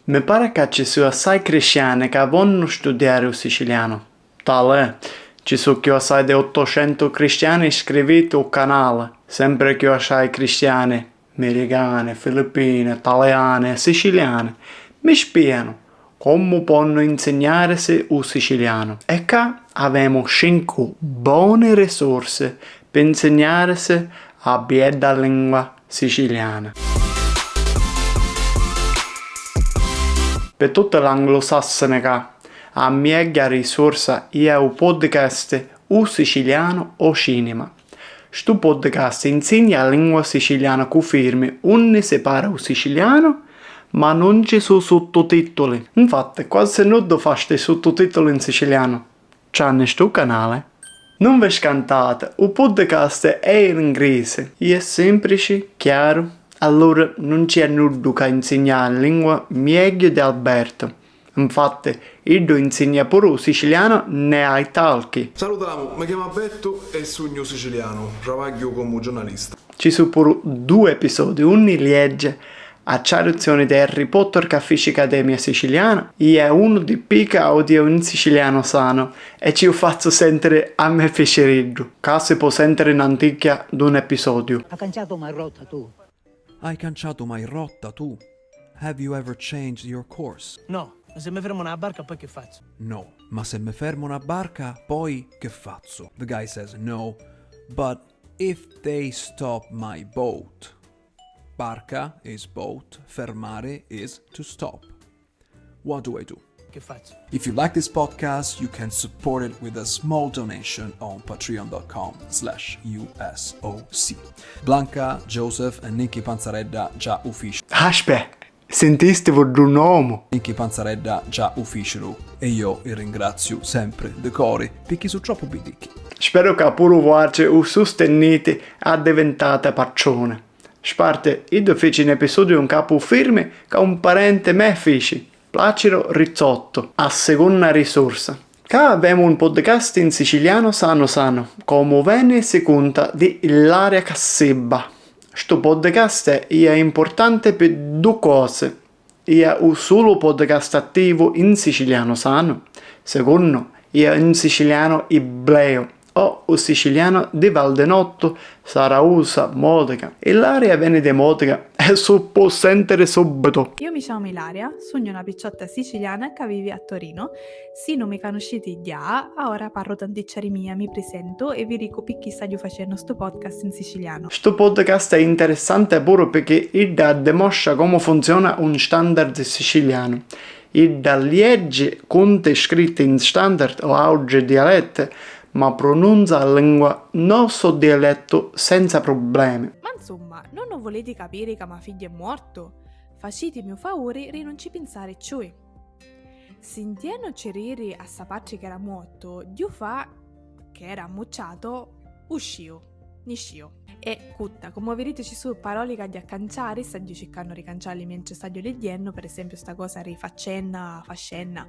Mi pare che ci sono assai cristiani che vogliono studiare il siciliano. Tale, ci sono più assai di 800 cristiani iscritti al canale. Sempre più assai cristiani, americani, filippini, italiani e siciliani, mi spiegano come possono insegnarsi il siciliano. E qua abbiamo 5 buone risorse per insegnarsi la bella lingua siciliana. Per tutta l'anglosassone che a mia risorsa è il podcast U Siciliano o Cinema. Sto podcast insegna la lingua siciliana con firme, non separa il siciliano, ma non ci sono sottotitoli. Infatti, quasi non fa i sottotitoli in siciliano. C'hanno sto canale? Non vi scantate, il podcast è in inglese. È semplice, chiaro. Allora non c'è nulla che insegnare la lingua meglio di Alberto. Infatti, io insegna pure il siciliano ne ai talchi. Salutiamo, mi chiamo Alberto e sogno siciliano, lavoro come giornalista. Ci sono pure 2 episodi, uno legge a traduzione di Harry Potter che fece Accademia Siciliana e uno di Pica audio in siciliano sano e ci ho fatto sentire a me piacerebbe, che si può sentire in antica di un episodio. Hai canciato mai rotta tu? Hai canciato mai rotta tu? Have you ever changed your course? No, ma se mi fermo una barca poi che faccio? No, ma se mi fermo una barca, poi che faccio? The guy says no, but if they stop my boat. Barca is boat, fermare is to stop. What do I do? Che faccio? If you like this podcast, you can support it with a small donation on patreon.com/USOC. Blanca, Joseph e Nicky Panzarella già ufficial. Aspetta, sentiste di un uomo? Nicky Panzarella già ufficial e io vi ringrazio sempre de core perché sono troppo bidicchi. Spero che pure voce o sostenete a diventata paccione. Sparte, io feci un episodio un capo firme che un parente me fece. Placero Rizzotto, a seconda risorsa. Qua abbiamo un podcast in siciliano sano, come venne si conta di Ilaria Cassebba. Sto podcast è importante per 2 cose. È un solo podcast attivo in siciliano sano. Secondo, è in siciliano ibleo o un siciliano di Valdenotto, Sarausa, Modica. Ilaria viene di Modica e si può sentire subito. Io mi chiamo Ilaria, sono una picciotta siciliana che vive a Torino. Se non mi conoscete già, ora parlo tanticciari mia, mi presento e vi dico perché sto facendo sto podcast in siciliano. Sto podcast è interessante pure perché dimostra come funziona un standard siciliano. Legge conti scritti in standard o auge dialette, ma pronuncia la lingua nostro dialetto senza problemi. Ma insomma, non volete capire che mio figlio è morto? Facetemi un favore e non ci pensare cioè. Sentiamo cerere a sapere che era morto, Dio fa che era ammucciato, niscio. E cutta, come vedete ci sono parole che di accanciare, stadio cercando di ricanciarli mentre stadio leggendo, per esempio sta cosa rifaccenna, fascenna,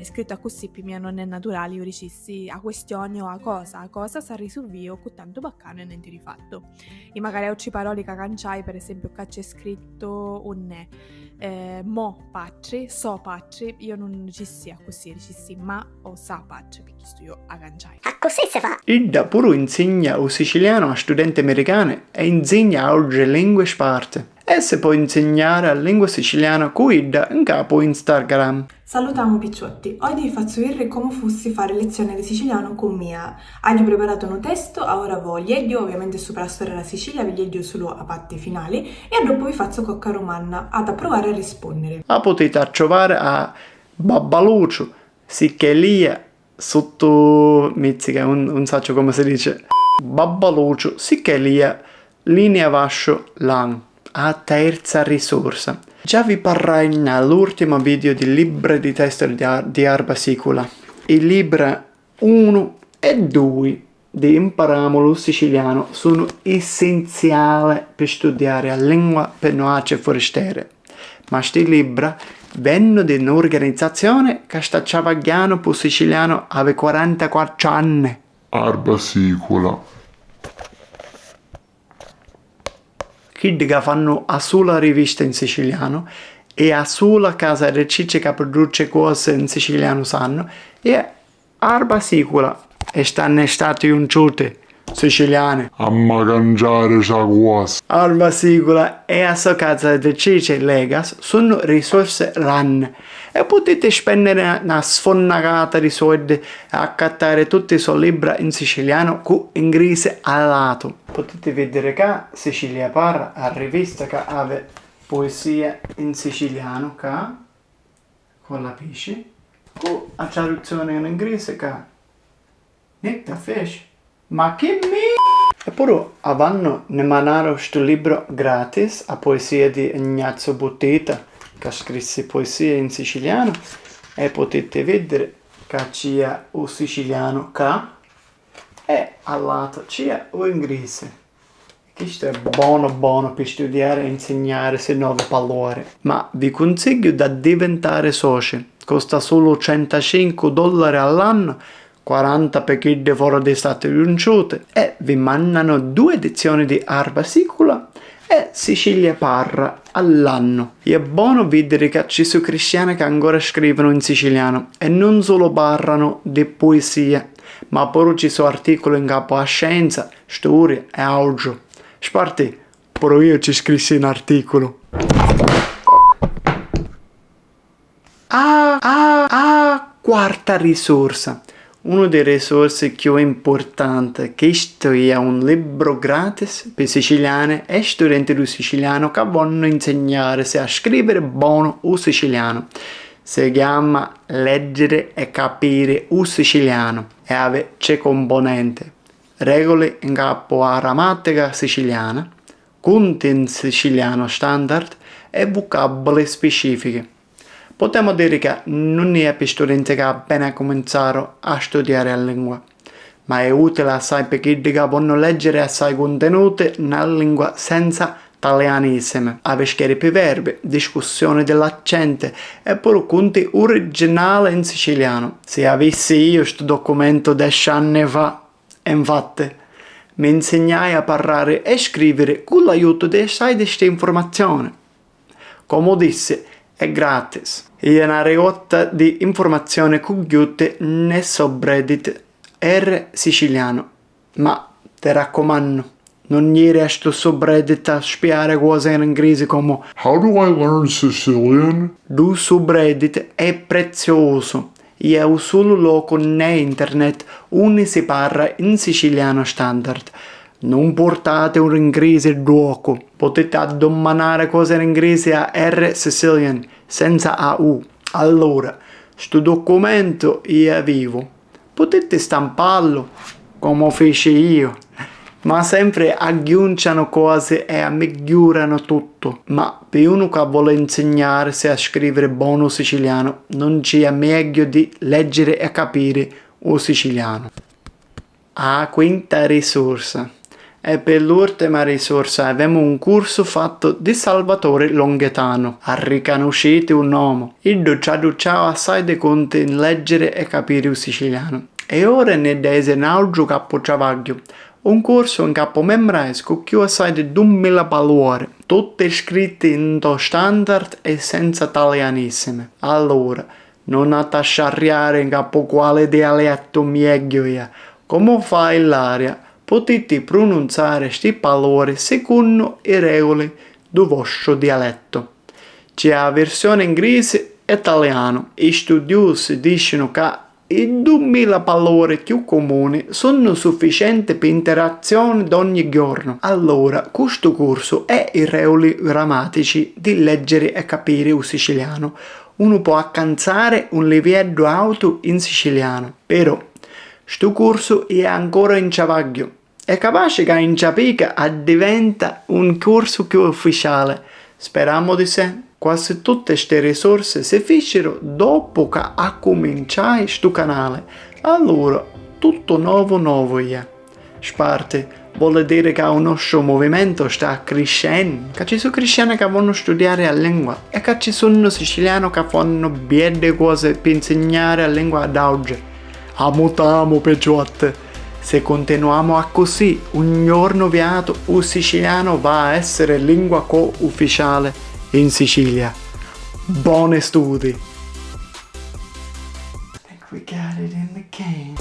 scritto così per mia non è naturale, io dicessi a questione o a cosa sa risolvio con tanto baccano e niente rifatto. E magari oggi parole che canciai, per esempio che c'è scritto un ne. Mo patri, so patri, io non ci sia così, dicissi ma o sa patri, perché sto io a canciai. A così si fa? Ida pure insegna il siciliano a studenti americani e insegna oggi lingue sparte. E si può insegnare la lingua siciliana con Ida in capo Instagram. Salutiamo picciotti, oggi vi faccio vedere come fossi fare lezione di siciliano con Mia. Ho preparato un testo, ora voglio ovviamente sopra la storia della Sicilia, vi leggo solo a parte finali e dopo vi faccio cocca romanna ad provare a rispondere. La potete trovare a Babbaluccio, Sicchelia, sotto Mizzica, non so come si dice. Babbaluccio, Sicchelia, linea vascio, lan, a terza risorsa. Già vi parlai nell'ultimo video di libri di testo di Arba Sicula. I libri 1 e 2 di Impariamo siciliano sono essenziali per studiare la lingua per non essere forestiere. Ma questi libri vengono da un'organizzazione che sta lavorando per il siciliano aveva 44 anni. Arba Sicula. Quelli che fanno a sola rivista in siciliano e a sola casa di cicce che produce cose in siciliano sanno e arba sicula e stanno stati unciute siciliane. A mangiare sa cosa. Arba sicula e a sua casa di cicce legas sono risorse ranne e potete spendere una sfonnacata di soldi a accattare tutti i suoi libri in siciliano con inglese al lato. Potete vedere che Sicilia Parra a rivista che ha poesia in siciliano che con la pesce con la traduzione in inglese che niente fish. Ma che e poi avranno ne mandato questo libro gratis a poesia di Ignazio Buttita che scrisse poesie in siciliano e potete vedere che c'è un siciliano che e al lato c'è un inglese. Questo è buono per studiare e insegnare queste nuove parole. Ma vi consiglio di diventare soci. Costa solo $105 all'anno, 40 per chi di fuori dei Stati Uniti e vi mandano 2 edizioni di Arba Sicula e Sicilia Parra all'anno. E è buono vedere che ci sono cristiani che ancora scrivono in siciliano e non solo parlano di poesia, ma pure ci sono articoli in capo a scienza, storia e audio. Sparti, pure io ci scrissi un articolo. Quarta risorsa. Una delle risorse più importanti, questo è un libro gratis per siciliani e studenti di siciliano che vogliono insegnarsi a scrivere buono il siciliano. Si chiama Leggere e capire il siciliano e ha 6 componenti. Regole in capo a grammatica siciliana, conti in siciliano standard e vocaboli specifici. Potremmo dire che non è per studenti che appena cominciato a studiare la lingua, ma è utile assai per chi che vogliono leggere assai contenuti nella lingua senza italianissime, avere più verbi, discussione dell'accento e pure conti originali in siciliano. Se avessi io questo documento 10 anni fa, infatti, mi insegnai a parlare e scrivere con l'aiuto di assai di queste informazioni. Come dissi, è gratis. È una ricetta di informazioni cogliute nel subreddit R siciliano. Ma ti raccomando, non ieri a sto subreddit a spiare cose in inglese come How do I learn Sicilian? il subreddit è prezioso. È un solo luogo ne internet dove si parla in siciliano standard. Non portate un inglese gioco. Potete addomanare cose in inglese a R Sicilian senza AU. Allora, sto documento è vivo. Potete stamparlo come feci io. Ma sempre aggiungono cose e migliorano tutto. Ma per uno che vuole insegnarsi a scrivere buono siciliano, non c'è meglio di leggere e capire il siciliano. Quinta risorsa. E per l'ultima risorsa abbiamo un corso fatto di Salvatore Longhetano. Ha riconosciuto un nome. Io ci traduciamo assai di conti in leggere e capire il siciliano. E ora ne dese un altro capo travaglio. Un corso in capo membraesco che assai di 2000 parole, tutte scritte in do standard e senza italianissime. Allora, non attacciare in capo quale dialetto meglio è. Come fa l'aria? Potete pronunciare queste parole secondo le regole del vostro dialetto. C'è la versione inglese e italiano. Gli studiosi dicono che i 2000 parole più comuni sono sufficienti per interazione di ogni giorno. Allora, questo corso è i regole grammatici di leggere e capire il siciliano. Uno può alcanzare un livello alto in siciliano, però questo corso è ancora in travaglio. È capace che in Ciapica diventa un corso più ufficiale. Speriamo di sé. Quasi tutte queste risorse si fecero dopo che ha cominciato questo canale. Allora, tutto nuovo è. Sparte vuole dire che il nostro movimento sta crescendo, che ci sono cristiani che vogliono studiare la lingua e che ci sono siciliani che fanno belle cose per insegnare la lingua ad oggi. Amutamo peggiotte. Se continuiamo a così, un giorno viato il siciliano va a essere lingua co-ufficiale in Sicilia. Buoni studi! I think we got it in the can.